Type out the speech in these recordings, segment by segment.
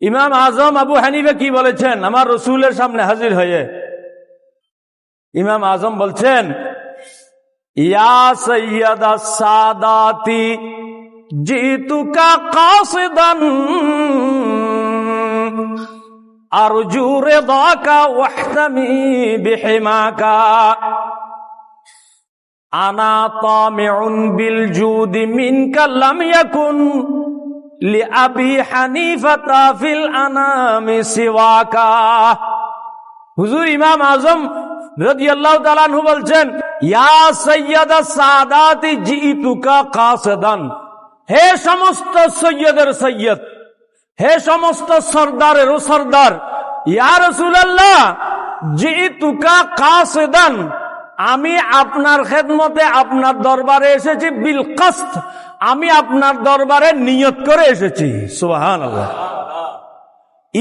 ইমাম আজম আবু হানিফা কি বলেছেন আমার রসুলের সামনে হাজির হয়ে? ইমাম আজম বলছেন, ইয়া সাইয়্যিদাস সাদাতি জিতুকা কাসিদান আরজু রিদাকা ওয়াহতামি বিহিমাকা আনা তামিউন বিল জুদি মিনকা লাম ইয়াকুন লিআবি হানিফাতা ফিল আনামি সিওয়াকা। হুজুর ইমাম আজম রাদিয়াল্লাহু তাআলা আনহু বলছেন, ইয়া সাইয়্যিদাস সাদাতি জিতুকা কাসিদান, হে সমস্ত সৈয়দের সৈয়দ, হে সমস্ত সরদারেরও সরদার, ইয়া রাসূলুল্লাহ জিতুকা কাসিদান, আমি আপনার খেদমতে আপনার দরবারে এসেছি বিল কসদ, আমি আপনার দরবারে নিয়ত করে এসেছি। সুবহানাল্লাহ।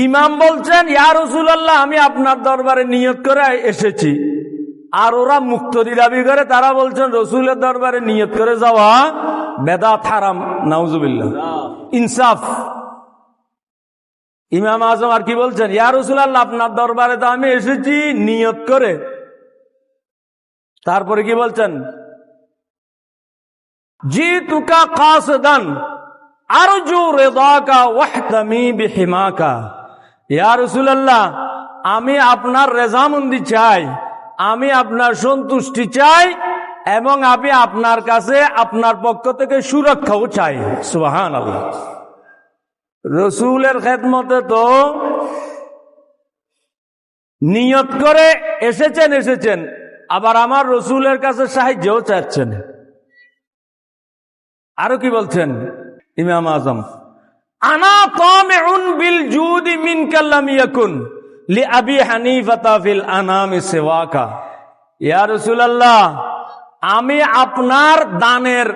ইমাম বলছেন, ইয়া রাসূলুল্লাহ আমি আপনার দরবারে নিয়ত করে এসেছি। আর ওরা মুক্তি দাবি করে, তারা বলছেন রসুলের দরবারে নিয়ত করে যাওয়া বেদাত হারাম। নাউজুবিল্লাহ। ইনসাফ। ইমাম আজম আর কি বলছেন, ইয়া রাসূলুল্লাহ আপনার দরবারে তো আমি এসেছি নিয়ত করে। তারপরে কি বলছেন, জিতুকা কাসিদান আরজু রিদাকা ওয়াহতামি বিহিমাকা। ইয়া রাসূলুল্লাহ আমি আপনার রেজামন্দি চাই, আমি আপনার সন্তুষ্টি চাই, এবং আমি আপনার কাছে আপনার পক্ষ থেকে সুরক্ষাও চাই। সুবহানাল্লাহ। রসুলের খেদমতে তো নিয়ত করে এসেছেন, আবার আমার রসুলের কাছে সাহায্যও চাচ্ছেন। আরো কি বলছেন ইমাম আজম, আনা তামিউন বিল জুদি মিনকা লাম ইয়াকুন লিআবি হানিফাতা ফিল আনামি সিওয়াকা। ইয়া রাসূলুল্লাহ আমি আপনার দানের,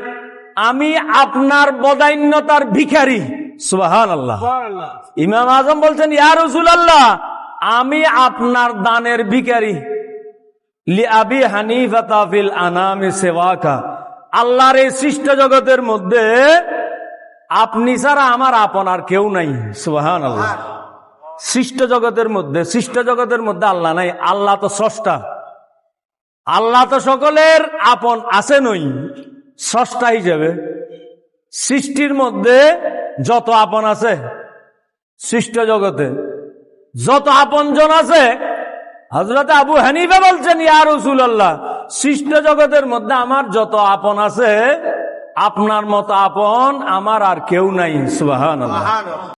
আমি আপনার বদান্যতার ভিখারি। সুবহানাল্লাহ। ইমাম আজম বলছেন, ইয়া রাসূলুল্লাহ আমি আপনার দানের ভিখারি। লিআবি হানিফাতা ফিল আনামি সিওয়াকা, আল্লাহর এই সৃষ্ট জগতের মধ্যে আপনি ছাড়া আমার আপন আর কেউ নাই। সুবহানাল্লাহ। সৃষ্ট জগতের মধ্যে আল্লাহ নাই। আল্লাহ তো স্রষ্টা, আল্লাহ তো সকলের আপন আছেনই স্রষ্টা হিসেবে। সৃষ্টির মধ্যে যত আপন আছে, সৃষ্ট জগতে যত আপনজন আছে, হযরত আবু হানিফা বলছেন, ইয়া রাসূলুল্লাহ সৃষ্ট জগতের মধ্যে আমার যত আপন আছে, আপনার মতো আপন আমার আর কেউ নাই। সুবহানাল্লাহ।